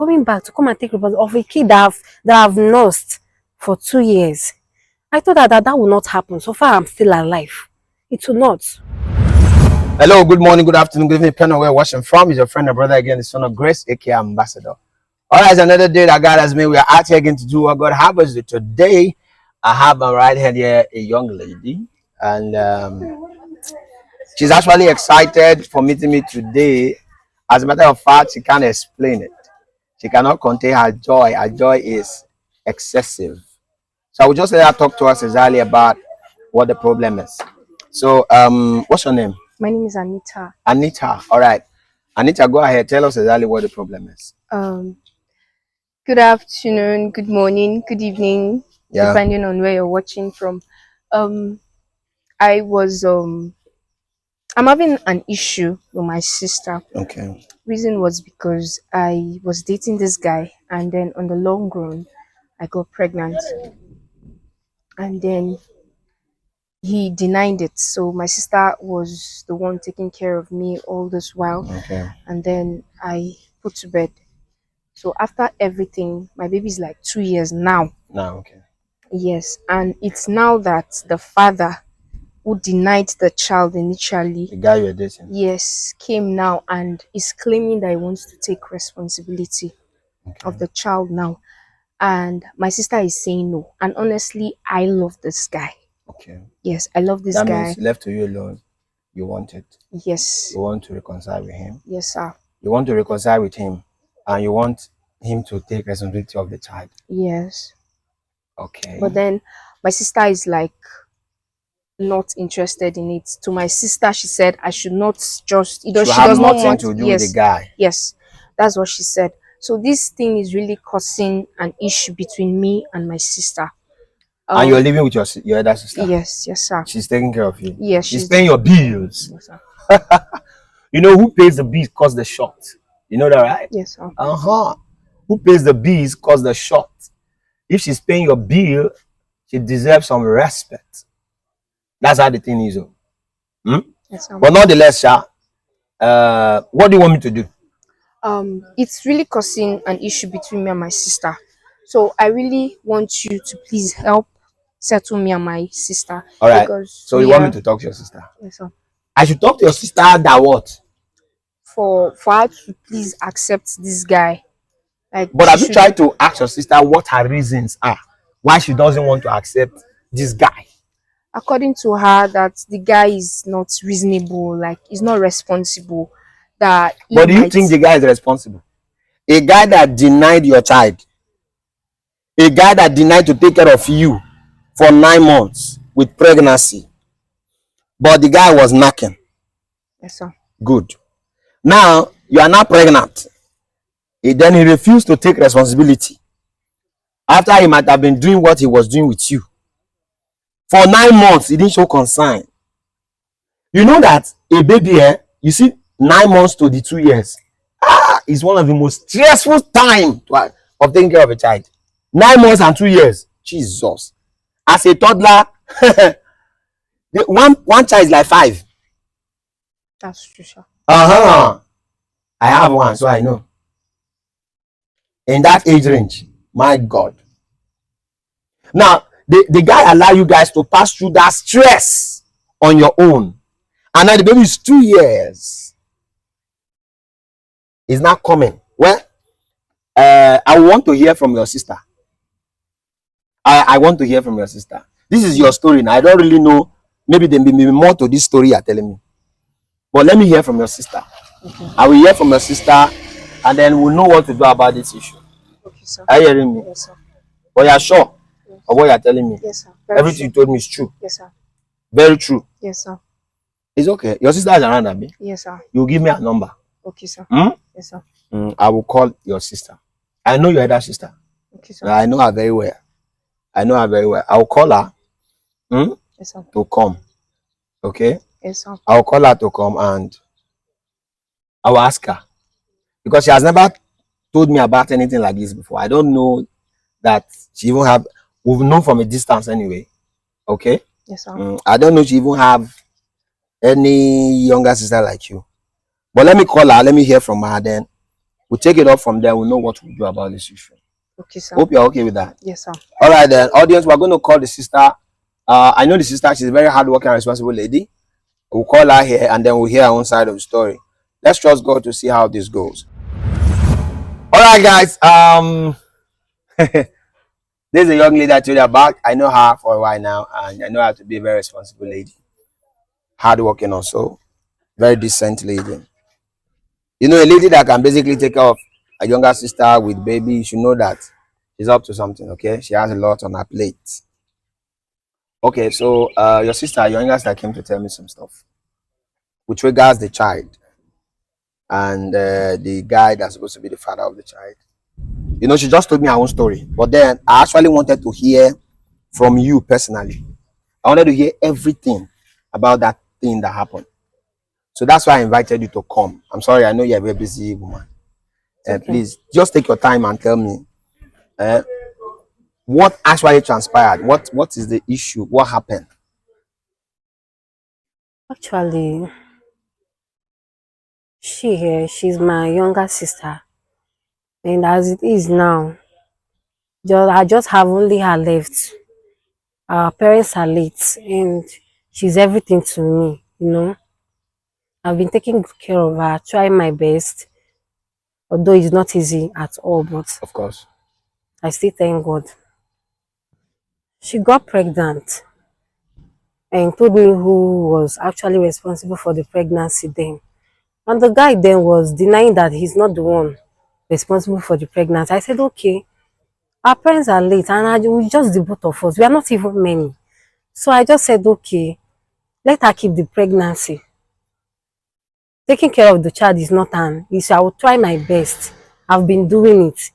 coming back to come and take responsibility of a kid that I've nursed for 2 years. I thought that will not happen. So far, I'm still alive. It will not. Hello, good morning, good afternoon, good evening, depending on where you're watching from. Is your friend and brother again, the son of Grace, aka Ambassador. All right, it's another day that God has made. We are out here again to do what God has us to do. Today, I have my right hand here, a young lady, and she's actually excited for meeting me today. As a matter of fact, she can't explain it. She cannot contain her joy. Her joy is excessive. So I will just let her talk to us exactly about what the problem is. So, what's your name? My name is Anita. Anita. All right. Anita, go ahead. Tell us exactly what the problem is. Good afternoon, good morning, good evening, depending on where you're watching from. I'm having an issue with my sister. Okay. Reason was because I was dating this guy, and then on the long run, I got pregnant, and then he denied it. So my sister was the one taking care of me all this while, Okay. and then I put to bed. So after everything, my baby's like 2 years now. Now, okay. Yes, and it's now that the father who denied the child initially, The guy you're dating. yes, came now and is claiming that he wants to take responsibility of the child now. And my sister is saying no. And honestly, I love this guy. Okay. Yes, I love this That guy. means left to you alone, you want it. Yes. You want to reconcile with him. Yes, sir. You want to reconcile with him, and you want him to take responsibility of the child. Yes. Okay. But then my sister is like not interested in it. To my sister, she said I should not just she does not want to do with the guy. Yes, that's what she said. So this thing is really causing an issue between me and my sister. And you're living with your other sister. Yes, yes, sir. She's taking care of you. Yes, she's paying your bills. Yes, sir. You know who pays the bills cause the shot. You know that, right? Yes, sir. Who pays the bills cause the shot. If she's paying your bill, she deserves some respect. That's how the thing is. Yes, sir. But nonetheless, what do you want me to do? It's really causing an issue between me and my sister. So I really want you to please help settle me and my sister. All right. So you want me to talk to your sister? Yes, sir. I should talk to your sister that what? For her to please accept this guy. But have you tried to ask your sister what her reasons are why she doesn't want to accept this guy? According to her, that the guy is not reasonable, like he's not responsible. But do you think the guy is responsible? A guy that denied your child, a guy that denied to take care of you for 9 months with pregnancy, but the guy was knocking. Yes, sir. Good. Now you are not pregnant. Then he refused to take responsibility after he might have been doing what he was doing with you. For 9 months, he didn't show concern. You know that a baby here, you see, 9 months to the 2 years, is one of the most stressful time of taking care of a child. 9 months and 2 years, Jesus. As a toddler, one child is like 5. That's true, sir. I have one, so I know. In that age range, my God. Now, the guy allow you guys to pass through that stress on your own. And now the baby is 2 years. It's not coming. Well, I want to hear from your sister. I want to hear from your sister. This is your story now. I don't really know. Maybe there may be more to this story you're telling me. But let me hear from your sister. Okay. I will hear from your sister, and then we'll know what to do about this issue. Okay, sir. Are you hearing me? Yes, sir. But you're sure of what you're telling me? Yes, sir. Everything you told me is true. Yes, sir. Very true. Yes, sir. It's okay. Your sister is around, Abi? Yes, sir. You give me a number. Okay, sir. Yes, sir. I will call your sister. I know your other sister. Okay, sir. I know her very well. I will call her yes, sir. to come. Okay? Yes, sir. I will call her to come and I will ask her. Because she has never told me about anything like this before. I don't know that she even have. We've known from a distance anyway. Okay? Yes, sir. I don't know if she even have any younger sister like you. But let me call her. Let me hear from her. Then We'll take it up from there. We'll know what we'll do about this issue. Okay, sir. Hope you're okay with that. Yes, sir. All right, then, audience, we're going to call the sister. I know the sister. She's a very hardworking and responsible lady. We'll call her here, and then we'll hear her own side of the story. Let's trust God to see how this goes. All right, guys. There's a young lady I told you about. I know her for a while now, and I know her to be a very responsible lady. Hardworking also. Very decent lady. You know, a lady that can basically take care of a younger sister with baby, you should know that she's up to something, okay? She has a lot on her plate. Okay, so your sister, your younger sister came to tell me some stuff, which regards the child and the guy that's supposed to be the father of the child. You know, she just told me her own story, but then I actually wanted to hear from you personally. I wanted to hear everything about that thing that happened. So that's why I invited you to come. I'm sorry, I know you're a very busy woman. Okay. Please, just take your time and tell me what actually transpired. What is the issue? What happened? Actually, she's my younger sister. And as it is now, I just have only her left. Our parents are late and she's everything to me, you know. I've been taking good care of her, trying my best. Although it's not easy at all, but Of course. I still thank God. She got pregnant and told me who was actually responsible for the pregnancy then. And the guy then was denying that he's not the one responsible for the pregnancy. I said, okay, our parents are late and we just the both of us. We are not even many. So I just said, okay, let her keep the pregnancy. Taking care of the child is not an issue. I will try my best. I've been doing it.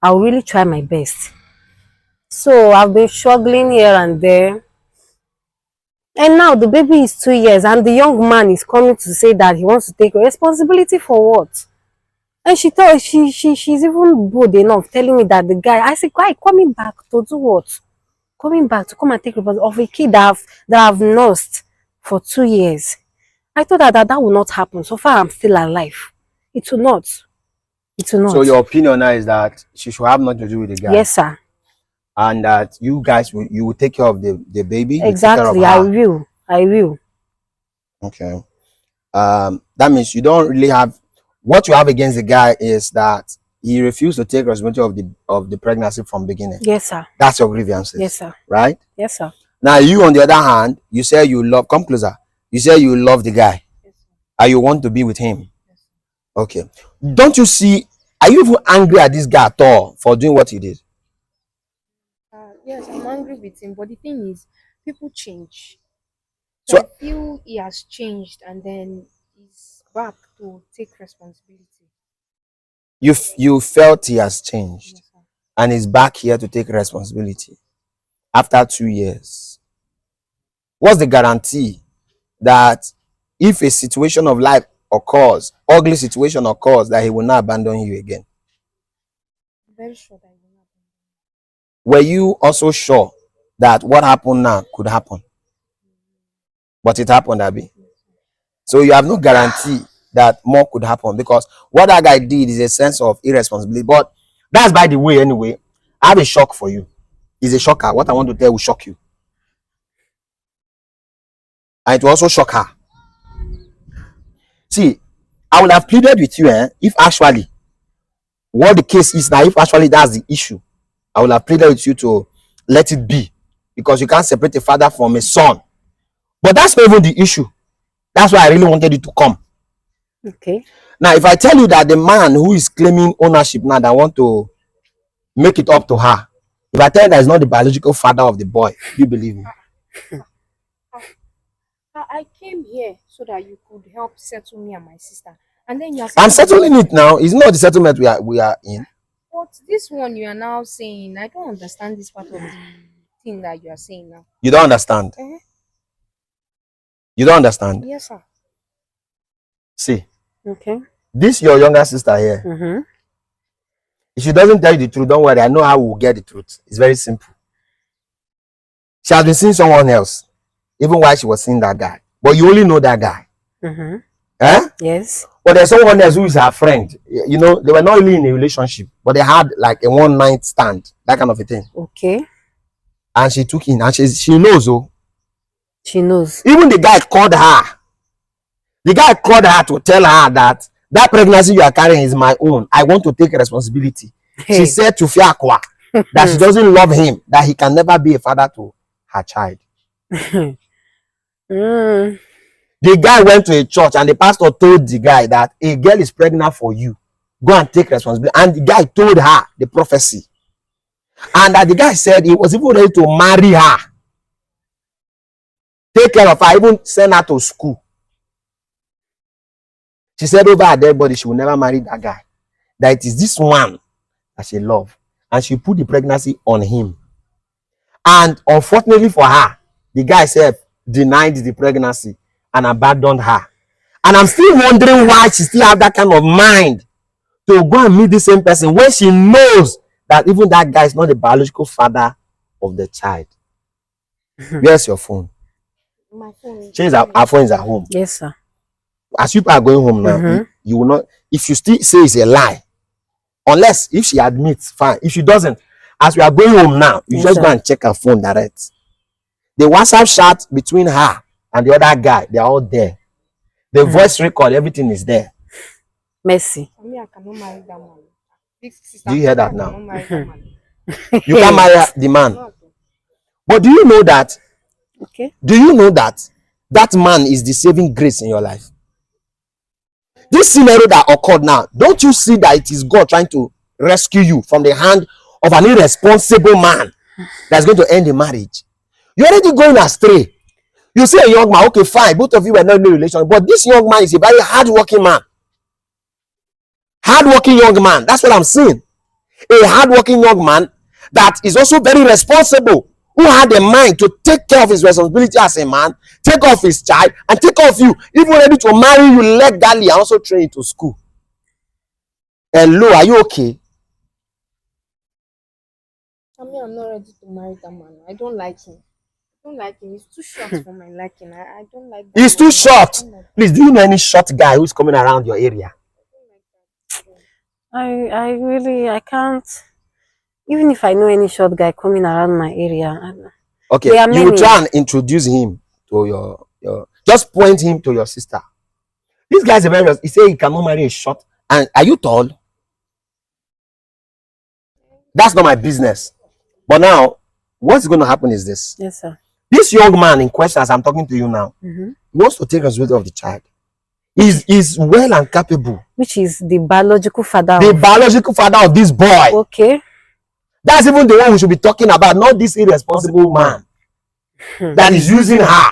I will really try my best. So I've been struggling here and there. And now the baby is 2 years and the young man is coming to say that he wants to take responsibility for what? And she thought she's even bold enough telling me that the guy, I said, guy, coming back to do what? Coming back to come and take responsibility of a kid that I've nursed for 2 years. I thought that will not happen. So far, I'm still alive. It will not. It will not. So your opinion now is that she should have nothing to do with the guy. Yes, sir. And that you guys will take care of the baby. Exactly. I will. Okay. That means you don't really have, what you have against the guy is that he refused to take responsibility of the pregnancy from beginning. Yes, sir. That's your grievances. Yes, sir. Right? Yes, sir. Now you, on the other hand, you say you love, come closer. You say you love the guy. Yes, and you want to be with him. Yes. Okay. Don't you see, are you even angry at this guy at all for doing what he did? Yes, I'm angry with him, but the thing is, people change. So I feel he has changed and then he's back to take responsibility. You felt he has changed, yes, and is back here to take responsibility after 2 years. What's the guarantee that if a situation of life occurs, ugly situation occurs, that he will not abandon you again? I'm very sure that he will not abandon me. Were you also sure that what happened now could happen? But it happened, Abby. So you have no guarantee that more could happen, because what that guy did is a sense of irresponsibility. But that's by the way, anyway. I have a shock for you. It's a shocker. What I want to tell will shock you. And it will also shock her. See, I would have pleaded with you, if actually what the case is now, if actually that's the issue, I would have pleaded with you to let it be, because you can't separate a father from a son. But that's not even the issue. That's why I really wanted you to come. Okay. Now, if I tell you that the man who is claiming ownership now, that want to make it up to her, if I tell you that he's not the biological father of the boy, you believe me? I came here so that you could help settle me and my sister, and then you are. I'm settling it now. It's not the settlement we are in. But this one you are now saying, I don't understand this part of the thing that you are saying now. You don't understand. You don't understand. Yes, sir. See. Okay. This your younger sister here. Mm-hmm. If she doesn't tell you the truth, don't worry. I know how we'll get the truth. It's very simple. She has been seeing someone else, even while she was seeing that guy. But you only know that guy. Mm-hmm. Eh? Yes. But there's someone else who is her friend. You know, they were not really in a relationship, but they had like a one night stand, that kind of a thing. Okay. And she took in, and she knows. Oh, She knows. even the guy called her. The guy called her to tell her that that pregnancy you are carrying is my own. I want to take responsibility. Hey. She said to Fiakwa that she doesn't love him, that he can never be a father to her child. Mm. The guy went to a church and the pastor told the guy that a girl is pregnant for you. Go and take responsibility. And the guy told her the prophecy. And that the guy said he was even ready to marry her. Take care of her, even send her to school. She said over her dead body she will never marry that guy. That it is this one that she loves. And she put the pregnancy on him. And unfortunately for her, the guy said denied the pregnancy and abandoned her. And I'm still wondering why she still have that kind of mind to go and meet the same person when she knows that even that guy is not the biological father of the child. Where's your phone? My phone. Our phone is at home. Yes, sir. As people are going home now, you will not, if you still say it's a lie, unless if she admits, fine. If she doesn't, as we are going home now, you just go and check her phone direct. The WhatsApp chat between her and the other guy, they are all there. The voice record, everything is there. Mercy. For me, I cannot marry that man. Big sister, Do you hear that now? I cannot marry that man. You can marry the man. No. But do you know that? Okay. Do you know that that man is the saving grace in your life? This scenario that occurred now, don't you see that it is God trying to rescue you from the hand of an irresponsible man that's going to end the marriage? You're already going astray. You see a young man, okay, fine, both of you were not in a relationship, but this young man is a very hardworking man. Hardworking young man. That's what I'm saying. A hardworking young man that is also very responsible, who had a mind to take care of his responsibility as a man, take off his child, and take off you, even ready to marry you legally and also train you to school. Hello, are you okay? I mean, I'm not ready to marry that man. I don't like him. I don't like him. He's too short for my liking. I don't like that. He's too man. short. I don't like Please, do you know any short guy who's coming around your area? I can't. Even if I know any short guy coming around my area, Okay, there are you will many. try and introduce him to your just point him to your sister. This guy's a very, he say he cannot marry a short. And are you tall? That's not my business. But now, what's going to happen is this. Yes, sir. This young man in question, as I'm talking to you now, he wants to take responsibility of the child. He's well and capable. Which is the biological father. The biological father of this boy. Okay. That's even the one we should be talking about, not this irresponsible man that is using her.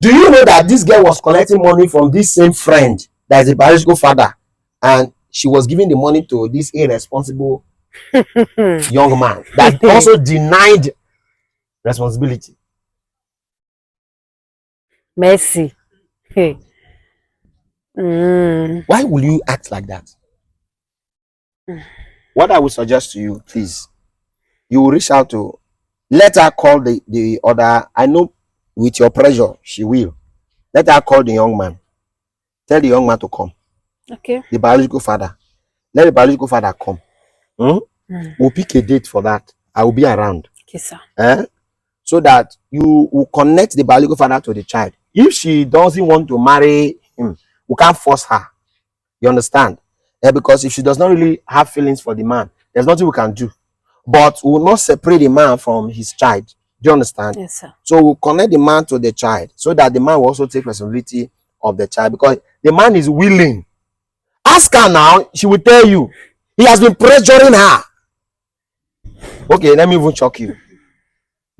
Do you know that this girl was collecting money from this same friend that is a biological father, and she was giving the money to this irresponsible young man that also denied responsibility? Mercy. Hey. Why will you act like that? What I would suggest to you, please, you will reach out to, let her call the other. I know with your pressure, she will. Let her call the young man. Tell the young man to come. Okay. The biological father. Let the biological father come. We'll pick a date for that. I will be around. Okay, sir. So that you will connect the biological father to the child. If she doesn't want to marry him, we can't force her. You understand? Because if she does not really have feelings for the man, there's nothing we can do. But we will not separate the man from his child. Do you understand? Yes, sir. So we'll connect the man to the child so that the man will also take responsibility of the child, because the man is willing. Ask her now, she will tell you. He has been pressuring her. Okay, let me even shock you.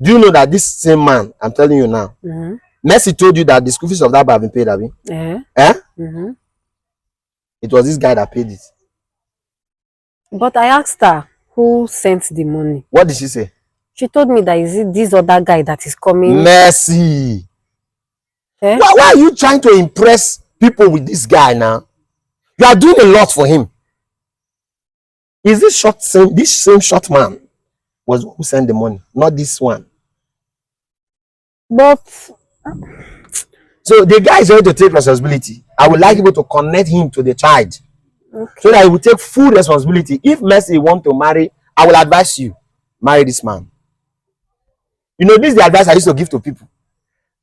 Do you know that this same man, I'm telling you now, Mercy told you that the school fees of that boy have been paid, Abby? It was this guy that paid it. But I asked her who sent the money. What did she say? She told me that is it this other guy that is coming. Mercy. Why are you trying to impress people with this guy now? You are doing a lot for him. Is this same short man was who sent the money, not this one? But so the guy is ready to take responsibility. I would like you to connect him to the child so that he will take full responsibility. If Mercy want to marry, I will advise you, marry this man. You know, this is the advice I used to give to people.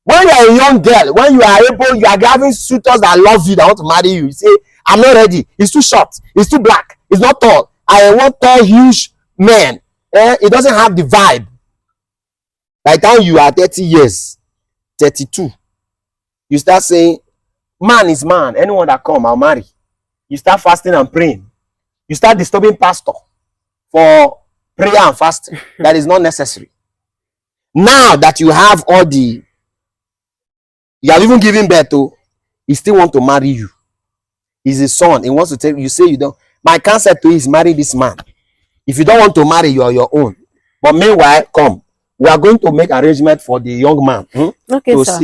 When you are a young girl, when you are able, you are having suitors that love you, that want to marry you. You say, I'm not ready. He's too short. He's too black. He's not tall. I want tall, huge men. It doesn't have the vibe. By the time you are 30 years, 32, you start saying, man is man. Anyone that come, I'll marry. You start fasting and praying. You start disturbing pastor for prayer and fasting. That is not necessary. Now that you have all the, you have even given birth to, he still want to marry you. He's a son. He wants to tell you, say you don't. My concept to you is marry this man. If you don't want to marry, you are your own. But meanwhile, come. We are going to make arrangement for the young man. Okay, sir.